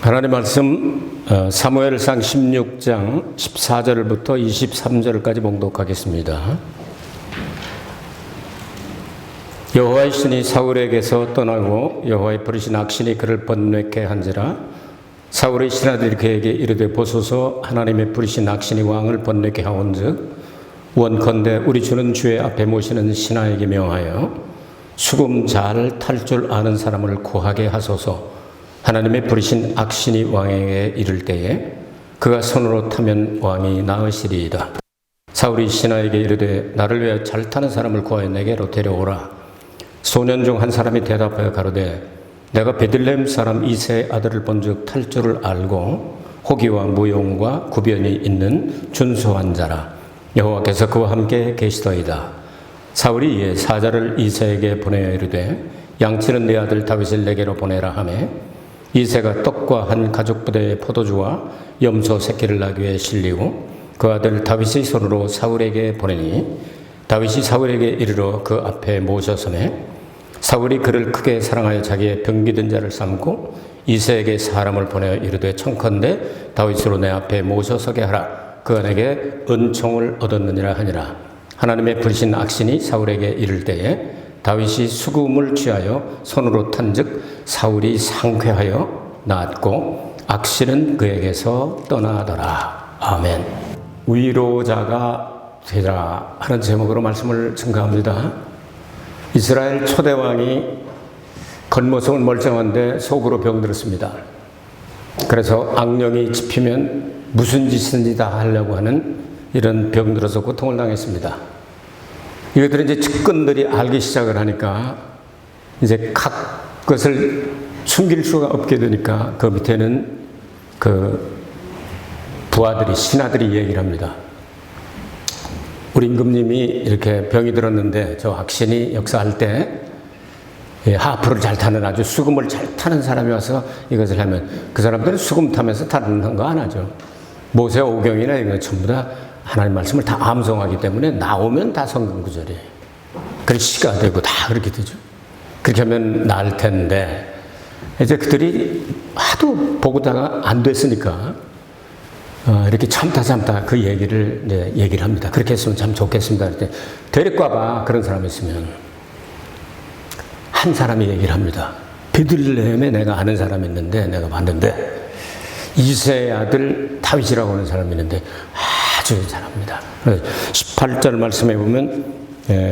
하나님 말씀 사무엘상 16장 14절부터 23절까지 봉독하겠습니다. 여호와의 신이 사울에게서 떠나고 여호와의 부르신 악신이 그를 번뇌케 한지라. 사울의 신하들이 그에게 이르되 보소서, 하나님의 부르신 악신이 왕을 번뇌케 하온즉 원컨대 우리 주는 주의 앞에 모시는 신하에게 명하여 수금 잘 탈 줄 아는 사람을 구하게 하소서. 하나님의 부르신 악신이 왕에게 이를 때에 그가 손으로 타면 왕이 나으시리이다. 사울이 신하에게 이르되 나를 위하여 잘 타는 사람을 구하여 내게로 데려오라. 소년 중 한 사람이 대답하여 가로되 내가 베들레헴 사람 이새의 아들을 본즉 탈 줄을 알고 호기와 무용과 구변이 있는 준수한 자라. 여호와께서 그와 함께 계시더이다. 사울이 이에 사자를 이새에게 보내어 이르되 양치는 네 아들 다윗을 내게로 보내라 하매 이새가 떡과 한 가죽 부대의 포도주와 염소 새끼를 나기 위해 실리고 그 아들 다윗의 손으로 사울에게 보내니 다윗이 사울에게 이르러 그 앞에 모셔서매 사울이 그를 크게 사랑하여 자기의 병기든 자를 삼고 이새에게 사람을 보내어 이르되 청컨대 다윗으로 내 앞에 모셔서게 하라. 그가 내게 은총을 얻었느니라 하니라. 하나님의 부르신 악신이 사울에게 이를 때에 다윗이 수금을 취하여 손으로 탄즉 사울이 상쾌하여 나았고 악신은 그에게서 떠나더라. 아멘. 위로자가 되라 하는 제목으로 말씀을 증거합니다. 이스라엘 초대왕이 겉모습은 멀쩡한데 속으로 병들었습니다. 그래서 악령이 집히면 무슨 짓인지 다 하려고 하는 이런 병들어서 고통을 당했습니다. 이것들은 이제 측근들이 알기 시작을 하니까 이제 각 것을 숨길 수가 없게 되니까 그 밑에는 그 부하들이, 신하들이 얘기를 합니다. 우리 임금님이 이렇게 병이 들었는데 저 악신이 역사할 때 하프를 잘 타는, 아주 수금을 잘 타는 사람이 와서 이것을 하면 그 사람들은 수금 타면서 타는 거 안 하죠. 모세 오경이나 이거 전부 다 하나님 말씀을 다 암송하기 때문에 나오면 다 성경 구절이에요. 그래서 시가 되고 다 그렇게 되죠. 그렇게 하면 나을 텐데 이제 그들이 하도 보고다가 안 됐으니까 이렇게 참다 그 얘기를 이제 얘기를 합니다. 그렇게 했으면 참 좋겠습니다. 데리고 와봐. 그런 사람이 있으면 한 사람이 얘기를 합니다. 베들레헴에 내가 아는 사람이 있는데 내가 봤는데 이새의 아들 다윗이라고 하는 사람이 있는데 아주 잘합니다. 18절 말씀에 보면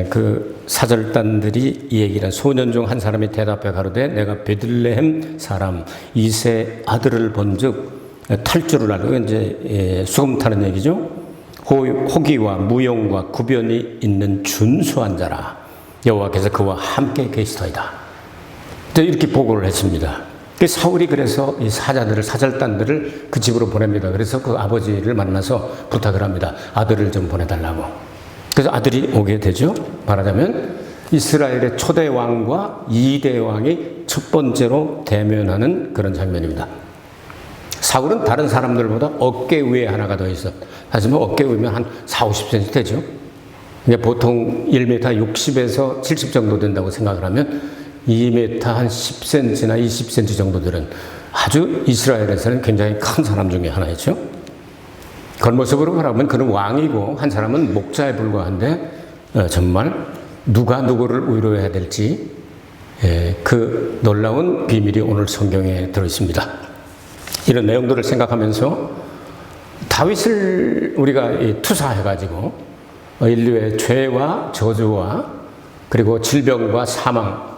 그 사절단들이 이 얘기를 한 소년 중 한 사람이 대답해 가로되 내가 베들레헴 사람 이새의 아들을 본즉 탈 줄을 알고, 이제 수금 타는 얘기죠. 호기와 무용과 구변이 있는 준수한 자라. 여호와께서 그와 함께 계시더이다. 이렇게 보고를 했습니다. 사울이 그래서 이 사절단들을 그 집으로 보냅니다. 그래서 그 아버지를 만나서 부탁을 합니다. 아들을 좀 보내달라고. 그래서 아들이 오게 되죠. 말하자면 이스라엘의 초대 왕과 2대 왕이 첫 번째로 대면하는 그런 장면입니다. 사울은 다른 사람들보다 어깨 위에 하나가 더 있어. 하지만 어깨 위면 한 40-50cm 되죠. 보통 1m 60에서 70 정도 된다고 생각을 하면 2m 한 10cm나 20cm 정도들은 아주 이스라엘에서는 굉장히 큰 사람 중에 하나였죠. 겉모습으로 말하면 그는 왕이고 한 사람은 목자에 불과한데 정말 누가 누구를 위로해야 될지 그 놀라운 비밀이 오늘 성경에 들어있습니다. 이런 내용들을 생각하면서 다윗을 우리가 투사해가지고 인류의 죄와 저주와 그리고 질병과 사망,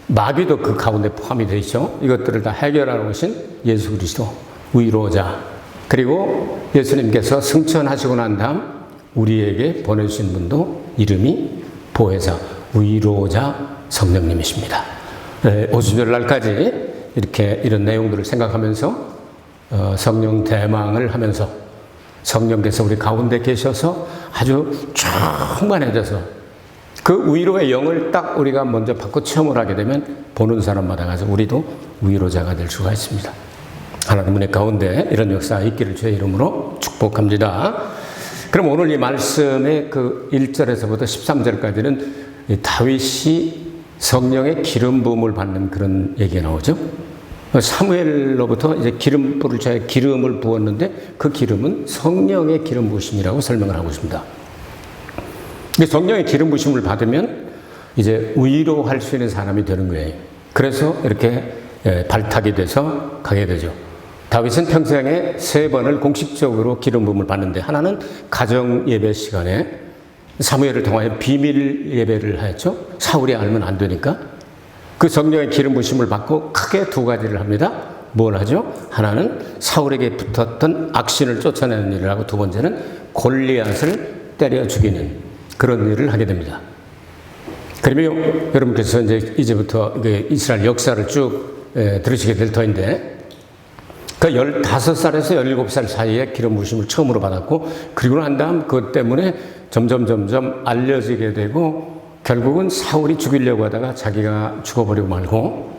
마귀도 그 가운데 포함이 되어 있죠. 이것들을 다 해결하러 오신 예수 그리스도 위로자, 그리고 예수님께서 승천하시고 난 다음 우리에게 보내주신 분도 이름이 보혜사, 위로자 성령님이십니다. 오순절 날까지 이렇게 이런 내용들을 생각하면서 성령 대망을 하면서 성령께서 우리 가운데 계셔서 아주 충만해져서 그 위로의 영을 딱 우리가 먼저 받고 체험을 하게 되면 보는 사람마다 가서 우리도 위로자가 될 수가 있습니다. 하나님 은혜 가운데 이런 역사가 있기를 주의 이름으로 축복합니다. 그럼 오늘 이 말씀의 그 1절에서부터 13절까지는 다윗이 성령의 기름 부음을 받는 그런 얘기가 나오죠. 사무엘로부터 이제 기름 부을 자에 기름을 부었는데 그 기름은 성령의 기름 부으심이라고 설명을 하고 있습니다. 성령의 기름 부으심을 받으면 이제 위로할 수 있는 사람이 되는 거예요. 그래서 이렇게 발탁이 돼서 가게 되죠. 다윗은 평생에 3번을 공식적으로 기름 부음을 받는데, 하나는 가정 예배 시간에 사무엘을 통하여 비밀 예배를 하였죠. 사울이 알면 안 되니까. 그 성령의 기름 부으심을 받고 크게 2가지를 합니다. 뭘 하죠? 하나는 사울에게 붙었던 악신을 쫓아내는 일을 하고, 2번째는 골리앗을 때려 죽이는 그런 일을 하게 됩니다. 그러면 여러분께서 이제부터 이스라엘 역사를 쭉 들으시게 될 터인데, 그 15살에서 17살 사이에 기름 부으심을 처음으로 받았고, 그리고 난 다음 그것 때문에 점점 알려지게 되고, 결국은 사울이 죽이려고 하다가 자기가 죽어버리고 말고,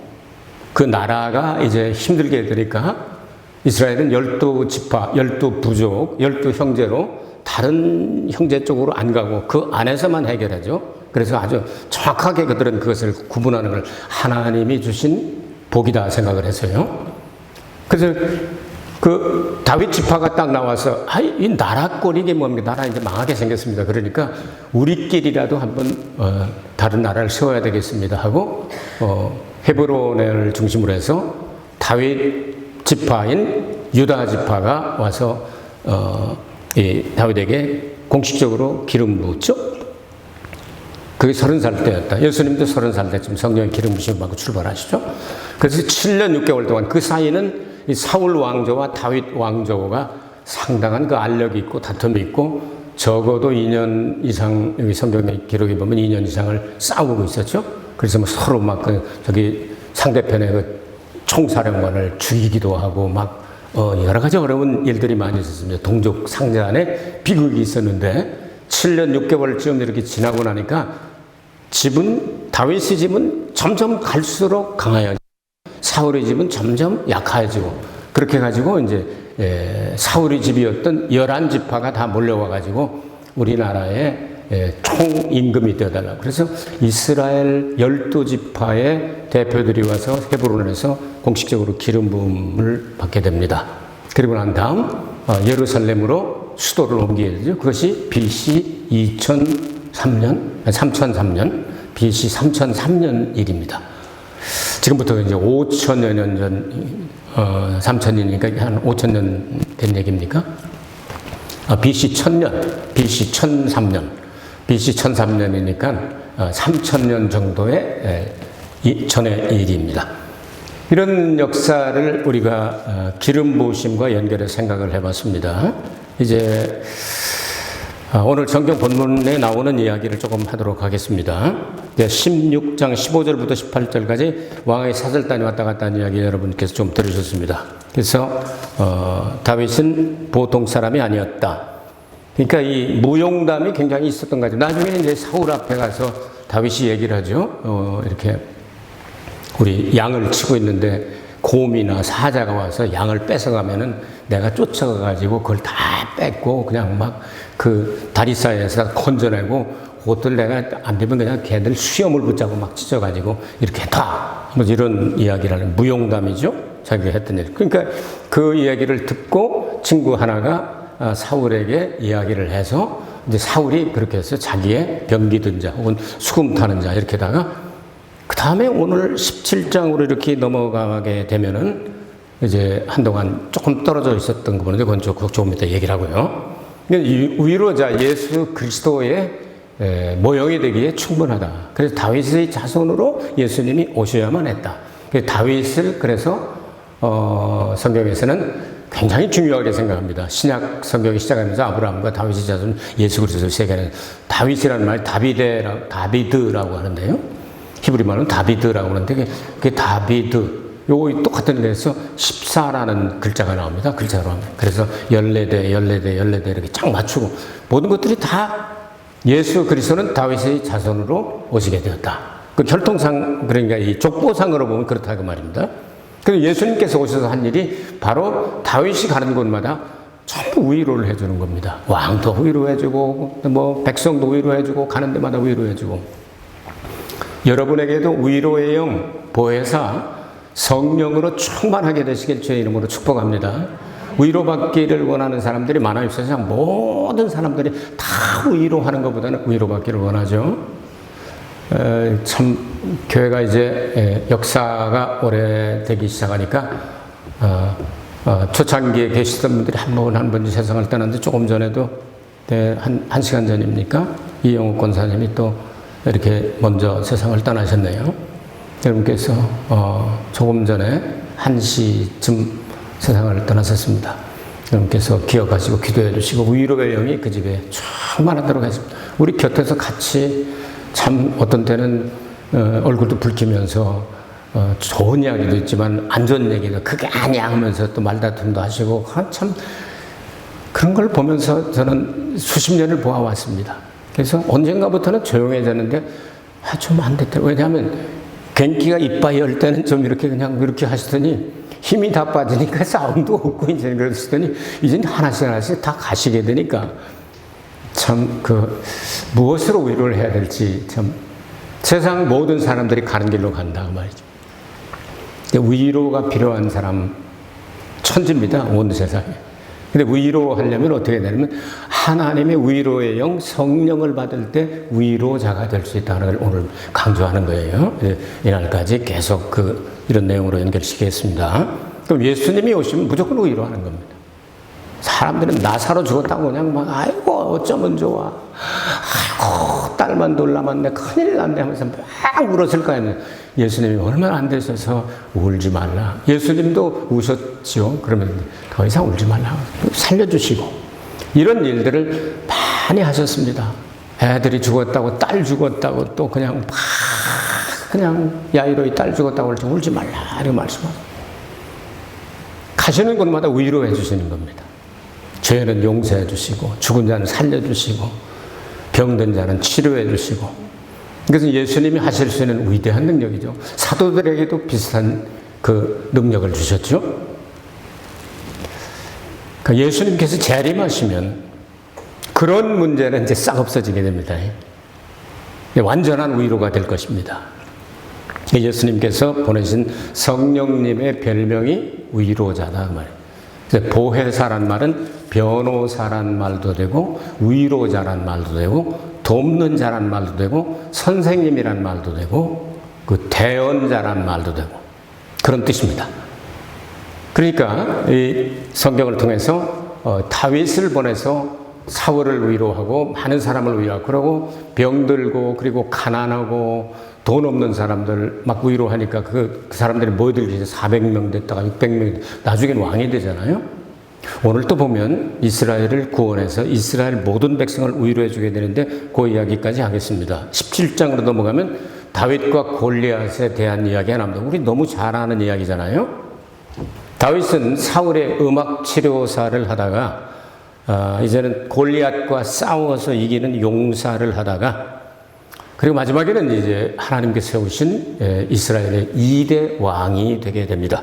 그 나라가 이제 힘들게 되니까 이스라엘은 12지파, 12부족, 12형제로 다른 형제 쪽으로 안 가고 그 안에서만 해결하죠. 그래서 아주 정확하게 그들은 그것을 구분하는 걸 하나님이 주신 복이다 생각을 했어요. 그래서 그 다윗 지파가 딱 나와서, 이 나라 꼴이 이게 뭡니까? 나라 이제 망하게 생겼습니다. 그러니까 우리끼리라도 한번 다른 나라를 세워야 되겠습니다 하고 헤브론을 중심으로 해서 다윗 지파인 유다 지파가 와서 이 다윗에게 공식적으로 기름 부었죠. 그게 30살 때였다. 예수님도 30살 때쯤 성령의 기름 부으심을 받고 출발하시죠. 그래서 7년 6개월 동안, 그 사이는 이 사울 왕조와 다윗 왕조가 상당한 그 알력이 있고 다툼이 있고, 적어도 2년 이상, 여기 성경의 기록에 보면 2년 이상을 싸우고 있었죠. 그래서 뭐 서로 막 저기 상대편의 그 총사령관을 죽이기도 하고 막 여러 가지 어려운 일들이 많이 있었습니다. 동족 상제 안에 비극이 있었는데, 7년 6개월쯤 이렇게 지나고 나니까 다윗의 집은 점점 갈수록 강하여, 사울의 집은 점점 약해지고, 그렇게 해가지고 이제 사울의 집이었던 11지파가 다 몰려와가지고 우리나라의 총임금이 되어달라고. 그래서 이스라엘 12지파의 대표들이 와서 헤브론에서 공식적으로 기름 부음을 받게 됩니다. 그리고 난 다음 예루살렘으로 수도를 옮기게 되죠. 그것이 BC 3003년, BC 3003년 일입니다. 지금부터 이제 5천여 년 전, 3천년이니까 한 5천년 된 얘기입니까? BC 1000년, BC 1003년, BC 1003년이니까 3000년 정도의 전의 일입니다. 이런 역사를 우리가 기름 부으심과 연결해서 생각을 해봤습니다. 이제 오늘 성경 본문에 나오는 이야기를 조금 하도록 하겠습니다. 16장 15절부터 18절까지 왕의 사절단이 왔다 갔다 하는 이야기 여러분께서 좀 들으셨습니다. 그래서 다윗은 보통 사람이 아니었다. 그러니까 이 무용담이 굉장히 있었던 거죠. 나중에 이제 사울 앞에 가서 다윗이 얘기를 하죠. 이렇게 우리 양을 치고 있는데 곰이나 사자가 와서 양을 뺏어가면은 내가 쫓아가가지고 그걸 다 뺏고 그냥 막 그 다리 사이에서 건져내고, 그것들 내가 안 되면 그냥 걔들 수염을 붙잡고 막 찢어가지고 이렇게 다, 뭐 이런 이야기를 하는 무용담이죠. 자기가 했던 일. 그러니까 그 이야기를 듣고 친구 하나가 사울에게 이야기를 해서, 이제 사울이 그렇게 해서 자기의 병기든 자 혹은 수금 타는 자 이렇게다가, 그 다음에 오늘 17장으로 이렇게 넘어가게 되면은 이제 한동안 조금 떨어져 있었던 부분인데 그건 조금 이따 얘기를 하고요. 위로자 예수 그리스도의 모형이 되기에 충분하다. 그래서 다윗의 자손으로 예수님이 오셔야만 했다. 다윗을 그래서 성경에서는 굉장히 중요하게 생각합니다. 신약 성경이 시작하면서 아브라함과 다윗의 자손 예수 그리스도를 세계는 다윗이라는 말 다비드라고 하는데요. 히브리 말은 다비드라고 하는데 그게 다비드, 요거 똑같은 데서 14라는 글자가 나옵니다. 글자로 하면. 그래서 14대 이렇게 쫙 맞추고, 모든 것들이 다 예수 그리스도는 다윗의 자손으로 오시게 되었다. 그 혈통상, 그러니까 이 족보상으로 보면 그렇다 그 말입니다. 그리고 예수님께서 오셔서 한 일이 바로 다윗이 가는 곳마다 전부 위로를 해주는 겁니다. 왕도 위로해주고, 뭐 백성도 위로해주고, 가는 데마다 위로해주고. 여러분에게도 위로의 영, 보혜사, 성령으로 충만하게 되시길 주의 이름으로 축복합니다. 위로받기를 원하는 사람들이 많아요. 세상 모든 사람들이 다 위로하는 것보다는 위로받기를 원하죠. 참 교회가 이제 역사가 오래되기 시작하니까 초창기에 계시던 분들이 한 분 세상을 떠났는데 조금 전에도 한 시간 전입니까? 이영욱 권사님이 또 이렇게 먼저 세상을 떠나셨네요. 여러분께서 조금 전에 1시쯤 세상을 떠나셨습니다. 여러분께서 기억하시고 기도해 주시고 위로의 영이 그 집에 충만하도록 하십니다. 우리 곁에서 같이 참 어떤 때는 얼굴도 붉히면서 좋은 이야기도 있지만 안 좋은 얘기도 그게 아니야 하면서 또 말다툼도 하시고 참 그런 걸 보면서 저는 수십 년을 보아왔습니다. 그래서 언젠가부터는 조용해졌는데 좀 안 됐더라고요. 왜냐하면 gen기가 이빠이 열 때는 좀 이렇게 그냥 이렇게 하시더니 힘이 다 빠지니까 싸움도 없고 이제 그러시더니 이제 하나씩 다 가시게 되니까 참 무엇으로 위로를 해야 될지 참 세상 모든 사람들이 가는 길로 간다 그 말이죠. 위로가 필요한 사람 천지입니다. 온 세상에. 근데 위로하려면 어떻게 되냐면 하나님의 위로의 영 성령을 받을 때 위로자가 될 수 있다는 걸 오늘 강조하는 거예요. 이날까지 계속 이런 내용으로 연결시키겠습니다. 그럼 예수님이 오시면 무조건 위로하는 겁니다. 사람들은 나사로 죽었다고 그냥 막 아이고 어쩌면 좋아, 아이고 딸만 돌라만네 큰일 났네 하면서 막 울었을 거 아니에요. 예수님이 얼마나 안 되셔서 울지 말라. 예수님도 우셨죠. 그러면 더 이상 울지 말라. 살려주시고 이런 일들을 많이 하셨습니다. 애들이 죽었다고 딸 죽었다고 또 그냥 야이로의 딸 죽었다고 그러지 울지 말라 이렇게 말씀하세요. 가시는 곳마다 위로해 주시는 겁니다. 죄는 용서해 주시고 죽은 자는 살려 주시고 병든 자는 치료해 주시고 그래서 예수님이 하실 수 있는 위대한 능력이죠. 사도들에게도 비슷한 능력을 주셨죠. 그러니까 예수님께서 재림하시면 그런 문제는 이제 싹 없어지게 됩니다. 완전한 위로가 될 것입니다. 예수님께서 보내신 성령님의 별명이 위로자다 그 말이에요. 보혜사란 말은 변호사란 말도 되고 위로자란 말도 되고 돕는 자란 말도 되고 선생님이란 말도 되고 대언자란 말도 되고 그런 뜻입니다. 그러니까 이 성경을 통해서 다윗을 보내서 사울을 위로하고 많은 사람을 위로하고 그러고 병들고 그리고 가난하고 돈 없는 사람들 막 위로하니까 그 사람들이 뭐들지 400명 됐다가 600명 나중에는 왕이 되잖아요. 오늘 또 보면 이스라엘을 구원해서 이스라엘 모든 백성을 위로해 주게 되는데 그 이야기까지 하겠습니다. 17장으로 넘어가면 다윗과 골리앗에 대한 이야기가 나옵니다. 우리 너무 잘 아는 이야기잖아요. 다윗은 사울의 음악 치료사를 하다가 이제는 골리앗과 싸워서 이기는 용사를 하다가 그리고 마지막에는 이제 하나님께서 세우신 이스라엘의 2대 왕이 되게 됩니다.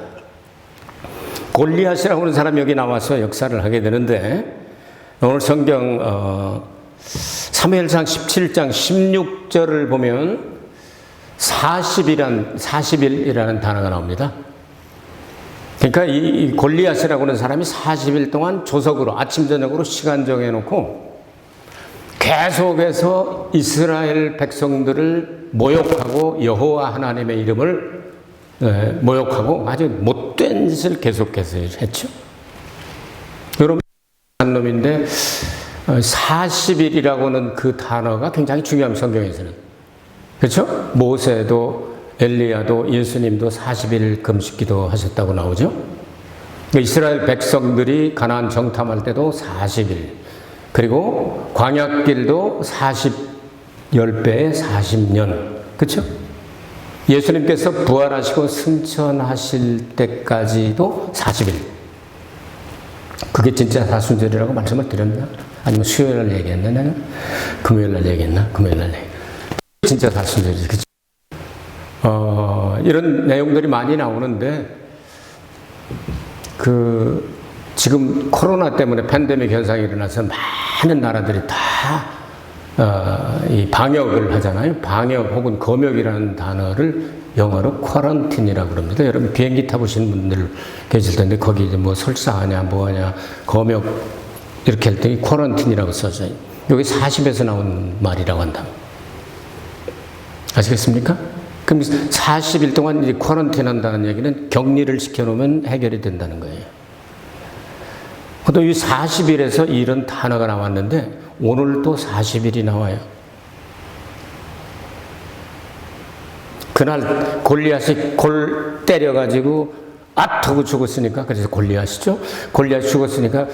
골리앗이라고 하는 사람이 여기 나와서 역사를 하게 되는데 오늘 성경 사무엘상 17장 16절을 보면 40일이라는 단어가 나옵니다. 그러니까 이 골리앗이라고 하는 사람이 40일 동안 조석으로 아침 저녁으로 시간 정해놓고 계속해서 이스라엘 백성들을 모욕하고 여호와 하나님의 이름을 모욕하고 아주 못된 짓을 계속해서 했죠. 여러분 한 놈인데 40일이라고는 그 단어가 굉장히 중요합니다. 성경에서는. 그렇죠? 모세도 엘리야도 예수님도 40일 금식기도 하셨다고 나오죠. 이스라엘 백성들이 가나안 정탐할 때도 40일 그리고 광야길도 10배에 40년 그렇죠? 예수님께서 부활하시고 승천하실 때까지도 40일 그게 진짜 사순절이라고 말씀을 드렸나? 아니면 수요일날 얘기했나? 내가? 금요일날 얘기했나? 금요일날 얘기했나? 진짜 사순절이지 그렇죠? 이런 내용들이 많이 나오는데 지금 코로나 때문에 팬데믹 현상이 일어나서 많은 나라들이 다 이 방역을 하잖아요. 방역 혹은 검역이라는 단어를 영어로 쿼런틴이라고 그럽니다. 여러분 비행기 타보신 분들 계실 텐데 거기 이제 뭐 설사하냐 뭐하냐 검역 이렇게 할 때 쿼런틴이라고 써져요. 여기 40에서 나온 말이라고 한다. 아시겠습니까? 그럼 40일 동안 이제 쿼런틴 한다는 얘기는 격리를 시켜놓으면 해결이 된다는 거예요. 또 이 40일에서 이런 단어가 나왔는데 오늘 또 40일이 나와요. 그날 골리앗이 골 때려가지고 하고 죽었으니까 그래서 골리앗이죠. 골리앗이 죽었으니까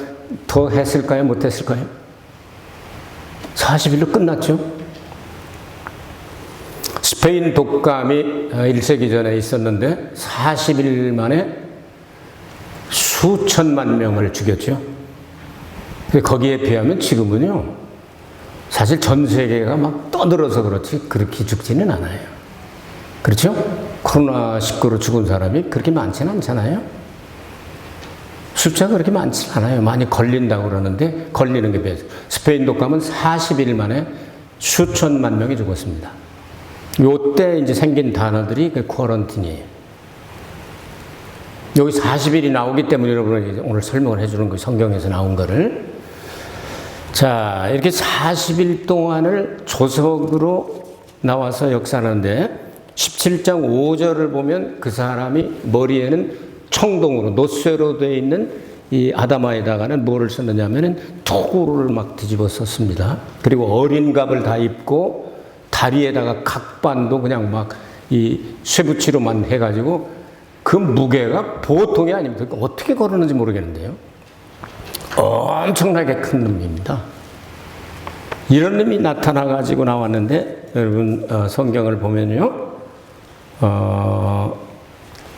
더 했을까요? 못했을까요? 40일로 끝났죠. 스페인 독감이 1세기 전에 있었는데 40일 만에 수천만 명을 죽였죠. 거기에 비하면 지금은요, 사실 전 세계가 막 떠들어서 그렇지 그렇게 죽지는 않아요. 그렇죠? 코로나19로 죽은 사람이 그렇게 많지는 않잖아요. 숫자가 그렇게 많지 않아요. 많이 걸린다고 그러는데 걸리는 게 비해서 스페인 독감은 40일 만에 수천만 명이 죽었습니다. 요때 이제 생긴 단어들이 그 쿼런틴이에요. 여기 40일이 나오기 때문에 여러분이 오늘 설명을 해주는 거예요. 성경에서 나온 거를. 자, 이렇게 40일 동안을 조석으로 나와서 역사하는데 17장 5절을 보면 그 사람이 머리에는 청동으로 노쇠로 되어 있는 이 아다마에다가는 뭐를 썼느냐 하면은 토구를 막 뒤집어 썼습니다. 그리고 어린 갑을 다 입고 다리에다가 각반도 그냥 막 이 쇠붙이로만 해가지고 그 무게가 보통이 아닙니다. 어떻게 걸었는지 모르겠는데요. 엄청나게 큰 놈입니다. 이런 놈이 나타나가지고 나왔는데 여러분 성경을 보면요.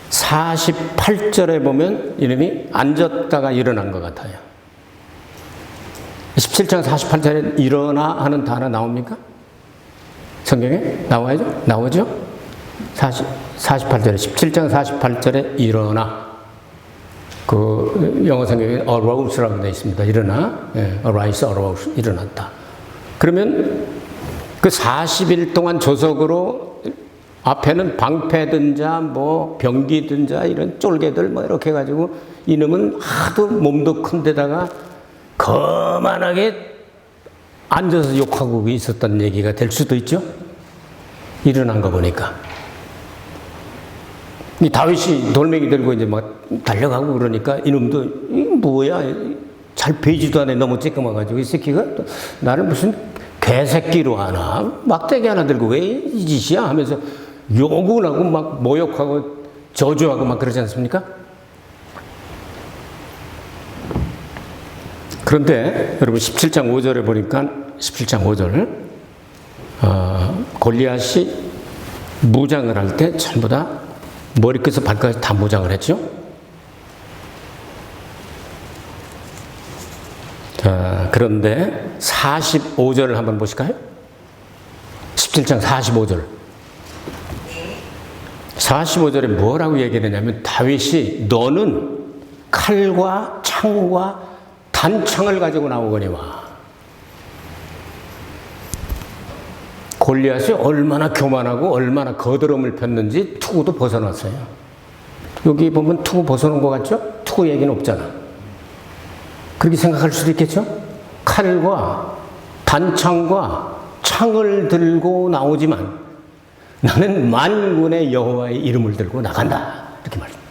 48절에 보면 이름이 앉았다가 일어난 것 같아요. 17장 48절에 일어나 하는 단어 나옵니까? 성경에 나와야죠? 나오죠? 48절에 17장 48절에 일어나 그 영어 성경에 arouse라고 되어 있습니다. 일어나, arise, arose, 일어났다. 그러면 그 40일 동안 조석으로 앞에는 방패든 자, 뭐 병기든 자 이런 쫄개들 뭐 이렇게 해가지고 이놈은 하도 몸도 큰 데다가 거만하게 앉아서 욕하고 있었던 얘기가 될 수도 있죠. 일어난 거 보니까. 이 다윗이 돌멩이 들고 이제 막 달려가고 그러니까 이놈도 이 뭐야 잘 베이지도 않아 너무 쬐끔해가지고 이 새끼가 나를 무슨 개새끼로 하나 막대기 하나 들고 왜 이 짓이야 하면서 욕을 하고 막 모욕하고 저주하고 막 그러지 않습니까? 그런데 여러분 17장 5절에 보니까 17장 5절 골리앗이 무장을 할 때 전부 다 머리끝에서 발까지 다 무장을 했죠. 자, 그런데 45절을 한번 보실까요? 17장 45절. 45절에 뭐라고 얘기를 했냐면 다윗이 너는 칼과 창과 단창을 가지고 나오거니와. 골리앗이 얼마나 교만하고 얼마나 거드름을 폈는지 투구도 벗어났어요. 여기 보면 투구 벗어놓은 것 같죠? 투구 얘기는 없잖아. 그렇게 생각할 수도 있겠죠? 칼과 단창과 창을 들고 나오지만 나는 만군의 여호와의 이름을 들고 나간다. 이렇게 말합니다.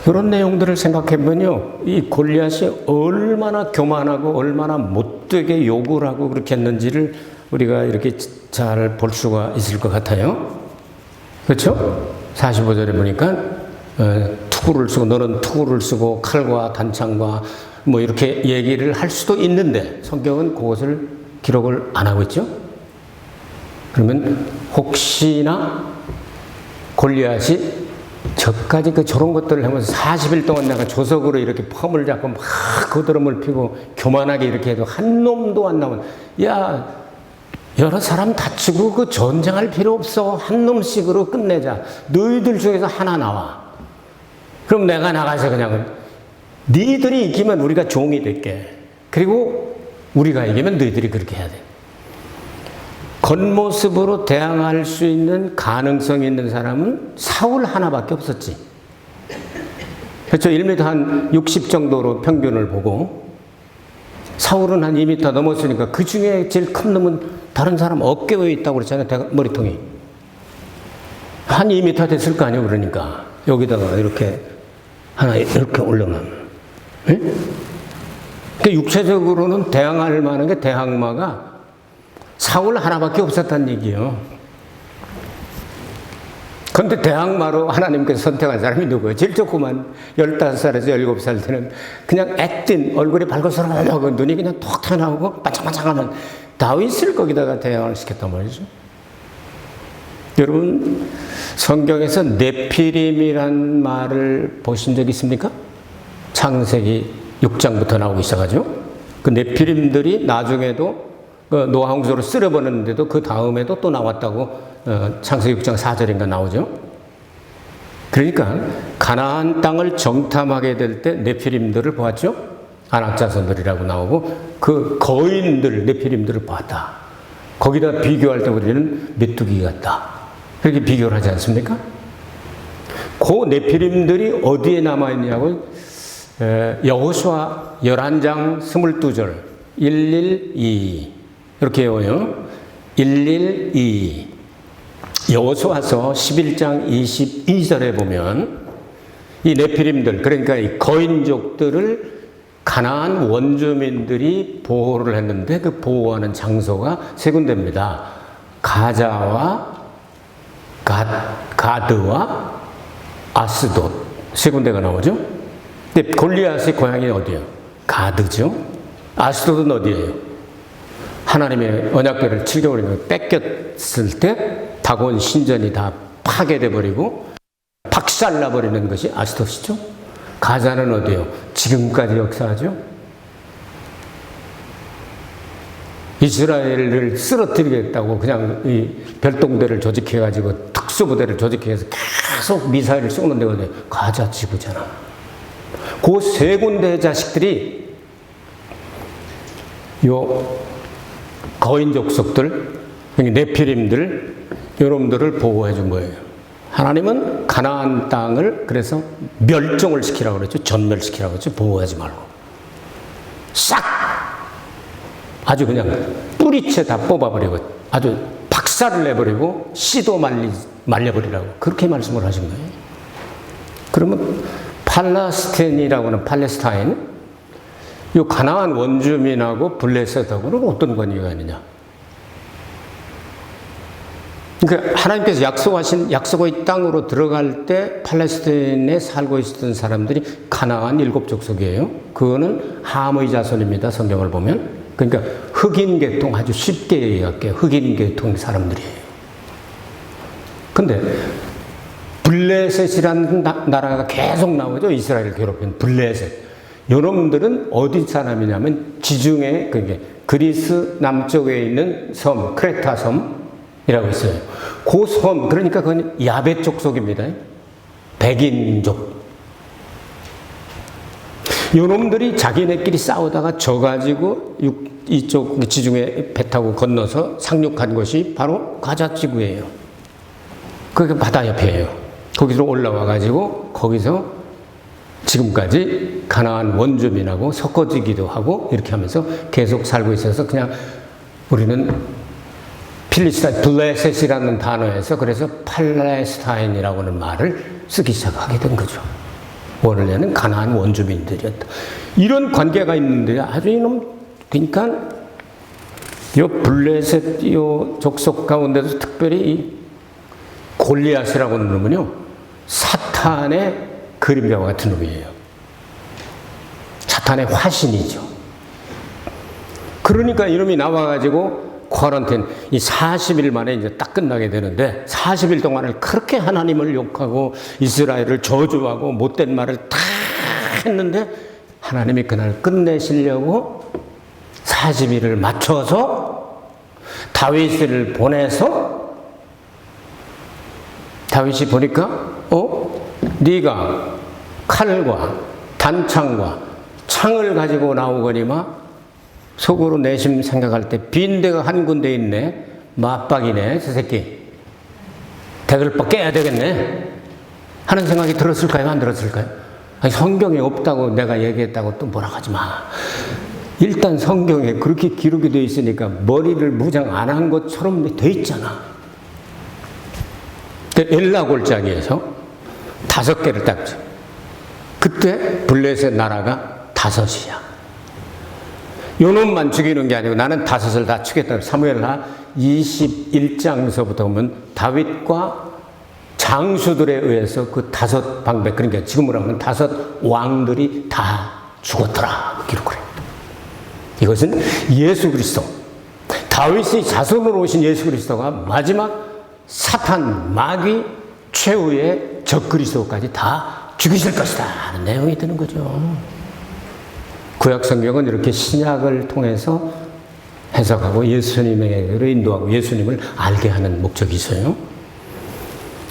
이런 내용들을 생각해보면요, 이 골리앗이 얼마나 교만하고 얼마나 못되게 욕을 하고 그렇게 했는지를 우리가 이렇게 잘 볼 수가 있을 것 같아요. 그렇죠? 45절에 보니까 투구를 쓰고 너는 투구를 쓰고 칼과 단창과 뭐 이렇게 얘기를 할 수도 있는데 성경은 그것을 기록을 안 하고 있죠. 그러면 혹시나 골리앗이 저까지 저런 것들을 하면서 40일 동안 내가 조석으로 이렇게 펌을 잡고 막 거드름을 피고 교만하게 이렇게 해도 한 놈도 안 나온, 야, 여러 사람 다치고 그 전쟁할 필요 없어. 한 놈씩으로 끝내자. 너희들 중에서 하나 나와. 그럼 내가 나가서 그냥 너희들이 이기면 우리가 종이 될게. 그리고 우리가 이기면 너희들이 그렇게 해야 돼. 겉모습으로 대항할 수 있는 가능성이 있는 사람은 사울 하나밖에 없었지. 그렇죠. 1m 한 60 정도로 평균을 보고 사울은 한 2m 넘었으니까 그 중에 제일 큰 놈은 다른 사람 어깨에 있다고 그랬잖아요. 머리통이. 한 2m 됐을 거 아니에요. 그러니까 여기다가 이렇게 하나 이렇게 올려놓으면. 네? 그러니까 육체적으로는 대항할 만한 게 대항마가 사울 하나밖에 없었다는 얘기예요. 그런데 대항마로 하나님께서 선택한 사람이 누구예요? 제일 조그만 15살에서 17살 때는 그냥 애띤 얼굴이 발걸스러워 눈이 그냥 톡 튀어나오고 반짝반짝하는 다윗을 거기다가 대항을 시켰단 말이죠. 여러분 성경에서 네피림이란 말을 보신 적 있습니까? 창세기 6장부터 나오기 시작하죠. 그 네피림들이 나중에도 노아홍수로 쓸어버렸는데도 그 다음에도 또 나왔다고 창세기 6장 4절인가 나오죠. 그러니까 가나안 땅을 정탐하게 될 때 네피림들을 보았죠. 아낙자손들이라고 나오고 그 거인들 네피림들을 보았다. 거기다 비교할 때 우리는 메뚜기 같다. 그렇게 비교를 하지 않습니까? 그 네피림들이 어디에 남아있냐고 여호수아 11장 22절 112 이렇게 외워요. 112 여호수아서 11장 22절에 보면 이 네피림들 그러니까 이 거인족들을 가나안 원주민들이 보호를 했는데 그 보호하는 장소가 세 군데입니다. 가자와 가드와 아스돗 세 군데가 나오죠. 근데 골리앗의 고향이 어디예요? 가드죠. 아스돗은 어디예요? 하나님의 언약궤를 7개월이나 뺏겼을 때 다곤 신전이 다 파괴돼 버리고 박살나 버리는 것이 아스돗이죠. 가자는 어디예요? 지금까지 역사하죠. 이스라엘을 쓰러뜨리겠다고 그냥 이 별동대를 조직해가지고 특수부대를 조직해서 계속 미사일을 쏘는 데가 어디예요? 가자 지구잖아. 그 세 군데의 자식들이 요 거인 족속들, 네피림들, 여러분들을 보호해 준 거예요. 하나님은 가나안 땅을 그래서 멸종을 시키라고 그랬죠. 전멸시키라고 그랬죠. 보호하지 말고. 싹! 아주 그냥 뿌리채 다 뽑아버리고 아주 박살을 내버리고 씨도 말려버리라고 그렇게 말씀을 하신 거예요. 그러면 팔레스타인이라고 하는 팔레스타인 이 가나안 원주민하고 블레셋하고는 어떤 관계가 있느냐? 그러니까 하나님께서 약속하신 약속의 땅으로 들어갈 때 팔레스타인에 살고 있었던 사람들이 가나안 7족속이에요. 그거는 함의 자손입니다. 성경을 보면. 그러니까 흑인 계통 아주 쉽게 얘기할게요. 흑인 계통 사람들이에요. 근데 블레셋이라는 나라가 계속 나오죠. 이스라엘을 괴롭힌 블레셋. 여러분들은 어디 사람이냐면 지중해 그리스 남쪽에 있는 섬 크레타 섬이라고 있어요. 그 섬 그러니까 그건 야베 족속입니다. 백인족. 요놈들이 자기네끼리 싸우다가 져가지고 이쪽 지중해 배 타고 건너서 상륙한 것이 바로 가자 지구예요. 그게 바다 옆이에요. 거기서 올라와가지고 거기서 지금까지 가나안 원주민하고 섞어지기도 하고 이렇게 하면서 계속 살고 있어서 그냥 우리는 필리스타인, 블레셋이라는 단어에서 그래서 팔레스타인이라고 하는 말을 쓰기 시작하게 된 거죠. 원래는 가나안 원주민들이었다. 이런 관계가 있는데 아주 이놈, 그러니까 요 블레셋 요 족속 가운데서 특별히 이 골리앗이라고 하는 놈은요, 사탄의 그림자와 같은 놈이에요. 사탄의 화신이죠. 그러니까 이놈이 나와가지고 쿼런틴 이 40일 만에 이제 딱 끝나게 되는데 40일 동안을 그렇게 하나님을 욕하고 이스라엘을 저주하고 못된 말을 다 했는데 하나님이 그날 끝내시려고 40일을 맞춰서 다윗을 보내서 다윗이 보니까 네가 칼과 단창과 창을 가지고 나오거니와 속으로 내심 생각할 때 빈 데가 한 군데 있네. 맞박이네, 저 새끼. 대들보 깨야 되겠네. 하는 생각이 들었을까요? 안 들었을까요? 아니, 성경에 없다고 내가 얘기했다고 또 뭐라 하지 마. 일단 성경에 그렇게 기록이 되어 있으니까 머리를 무장 안 한 것처럼 돼 있잖아. 엘라 골짜기에서 5개를 땄죠. 그때 블레셋 나라가 5이야. 요놈만 죽이는 게 아니고 나는 5을 다 죽였다. 사무엘하 21장서부터 보면 다윗과 장수들에 의해서 그 5방백, 그러니까 지금으로 하면 5 왕들이 다 죽었더라 기록을 해요. 이것은 예수 그리스도, 다윗의 자손으로 오신 예수 그리스도가 마지막 사탄, 마귀, 최후의 적 그리스도까지 다 죽이실 것이다 하는 내용이 드는 거죠. 구약 성경은 이렇게 신약을 통해서 해석하고 예수님에게로 인도하고 예수님을 알게 하는 목적이 있어요.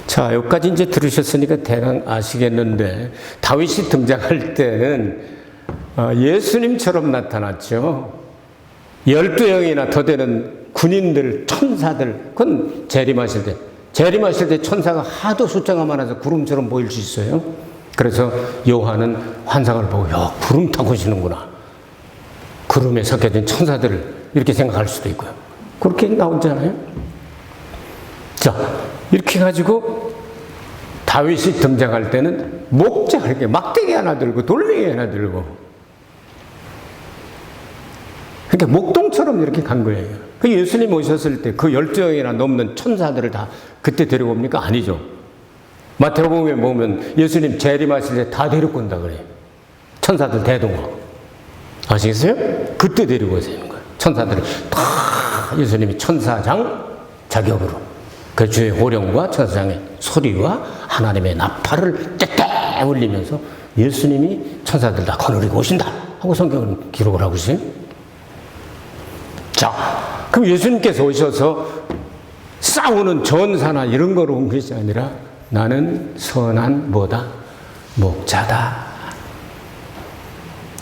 자, 여기까지 이제 들으셨으니까 대강 아시겠는데, 다윗이 등장할 때는 예수님처럼 나타났죠. 12명이나 더 되는 군인들, 천사들, 그건 재림하실 때 천사가 하도 숫자가 많아서 구름처럼 보일 수 있어요. 그래서 요한은 환상을 보고, 야, 구름 타고 오시는구나. 구름에 섞여진 천사들을 이렇게 생각할 수도 있고요. 그렇게 나오잖아요. 자, 이렇게 가지고 다윗이 등장할 때는 목자를 이렇게 막대기 하나 들고 돌멩이 하나 들고, 그러니까 목동처럼 이렇게 간 거예요. 그 예수님 오셨을 때 그 12명이나 넘는 천사들을 다 그때 데리고 옵니까? 아니죠. 마태복음에 보면 예수님 재림하실 때 다 데리고 온다 그래요. 천사들 대동하. 아시겠어요? 그때 데리고 오시는 거예요. 천사들을 다 예수님이 천사장 자격으로 그 주의 호령과 천사장의 소리와 하나님의 나팔을 떼떼 울리면서 예수님이 천사들 다 거느리고 오신다 하고 성경은 기록을 하고 있어요. 자, 그럼 예수님께서 오셔서 싸우는 전사나 이런 거로 온 것이 아니라 나는 선한 뭐다? 목자다.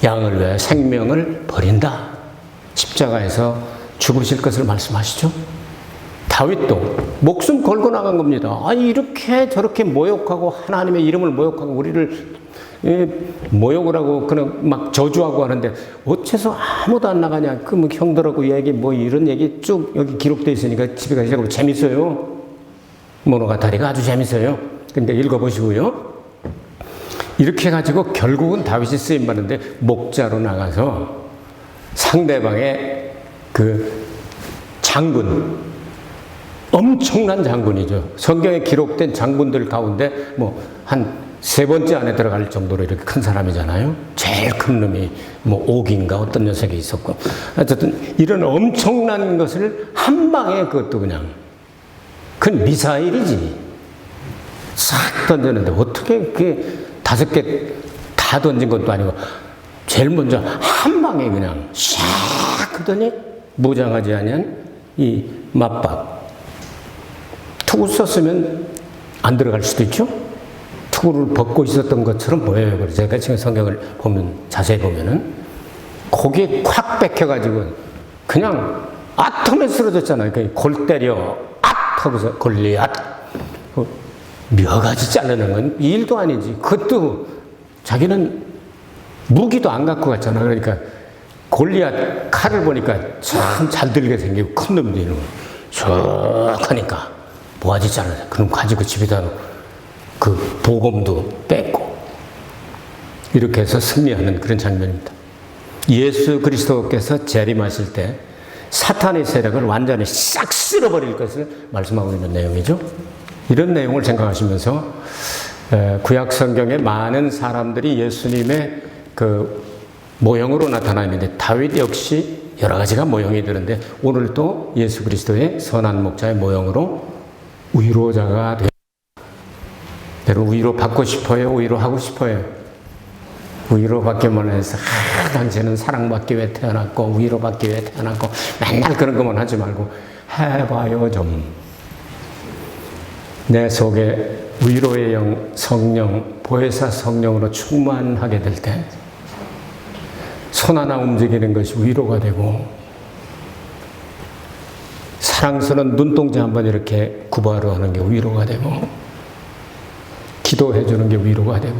양을 위하여 생명을 버린다. 십자가에서 죽으실 것을 말씀하시죠. 다윗도 목숨 걸고 나간 겁니다. 아니, 이렇게 저렇게 모욕하고 하나님의 이름을 모욕하고 우리를 모욕을 하고 그냥 막 저주하고 하는데 어째서 아무도 안 나가냐. 그 뭐 형들하고 얘기 뭐 이런 얘기 쭉 여기 기록되어 있으니까 집에 가시라고. 재밌어요. 모노가타리가 아주 재밌어요. 근데 읽어보시고요. 이렇게 해가지고 결국은 다윗이 쓰임받는데 목자로 나가서 상대방의 그 장군, 엄청난 장군이죠. 성경에 기록된 장군들 가운데 뭐 한 3번째 안에 들어갈 정도로 이렇게 큰 사람이잖아요. 제일 큰 놈이 뭐 옥인가 어떤 녀석이 있었고, 어쨌든 이런 엄청난 것을 한 방에, 그것도 그냥 그건 미사일이지, 싹 던졌는데 어떻게 그게 5개 다 던진 것도 아니고 제일 먼저 한 방에 그냥 샥 하더니 무장하지 아니한 이 맞박, 투구 썼으면 안 들어갈 수도 있죠. 투구를 벗고 있었던 것처럼 보여요. 그래서 제가 지금 성경을 보면, 자세히 보면은 거기에 콱 뺏겨가지고 그냥 아톰에 쓰러졌잖아요. 골 때려 앗 하고서 골리앗, 몇 가지 자르는 건 일도 아니지. 그것도 자기는 무기도 안 갖고 갔잖아. 그러니까 골리앗 칼을 보니까 참 잘 들게 생기고 큰 놈도 있는 거 쭉 하니까 뭐하지 자르냐. 그럼 가지고 집에다 그 보검도 뺏고 이렇게 해서 승리하는 그런 장면입니다. 예수 그리스도께서 재림하실 때 사탄의 세력을 완전히 싹 쓸어버릴 것을 말씀하고 있는 내용이죠. 이런 내용을 생각하시면서 구약 성경에 많은 사람들이 예수님의 그 모형으로 나타나 있는데 다윗 역시 여러 가지가 모형이 되는데 오늘 또 예수 그리스도의 선한 목자의 모형으로 위로자가 되어, 여러분 위로 받고 싶어요? 위로하고 싶어요? 위로받기만 해서 당신은 사랑받기 위해 태어났고 위로받기 위해 태어났고 맨날 그런 것만 하지 말고 해봐요. 좀 내 속에 위로의 영, 성령, 보혜사 성령으로 충만하게 될 때 손 하나 움직이는 것이 위로가 되고 사랑스러운 눈동자 한번 이렇게 구바로 하는 게 위로가 되고, 기도해 주는 게 위로가 되고,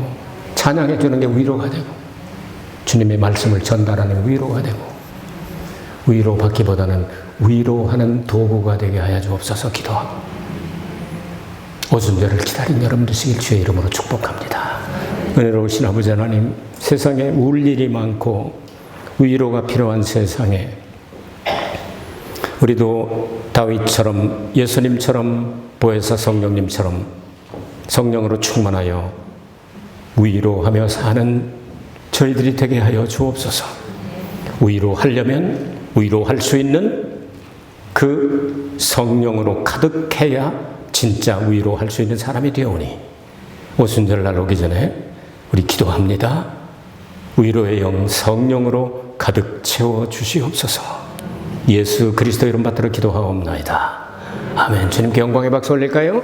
찬양해 주는 게 위로가 되고, 주님의 말씀을 전달하는 게 위로가 되고, 위로받기보다는 위로하는 도구가 되게 하여 주옵소서. 기도하고 오순절을 기다린 여러분 되시길 주의 이름으로 축복합니다. 은혜로우신 아버지 하나님, 세상에 울 일이 많고 위로가 필요한 세상에 우리도 다윗처럼, 예수님처럼, 보혜사 성령님처럼 성령으로 충만하여 위로하며 사는 저희들이 되게 하여 주옵소서. 위로하려면 위로할 수 있는 그 성령으로 가득해야 진짜 위로할 수 있는 사람이 되오니, 오순절날 오기 전에 우리 기도합니다. 위로의 영 성령으로 가득 채워 주시옵소서. 예수 그리스도 이름 받들어 기도하옵나이다. 아멘. 주님께 영광의 박수 올릴까요?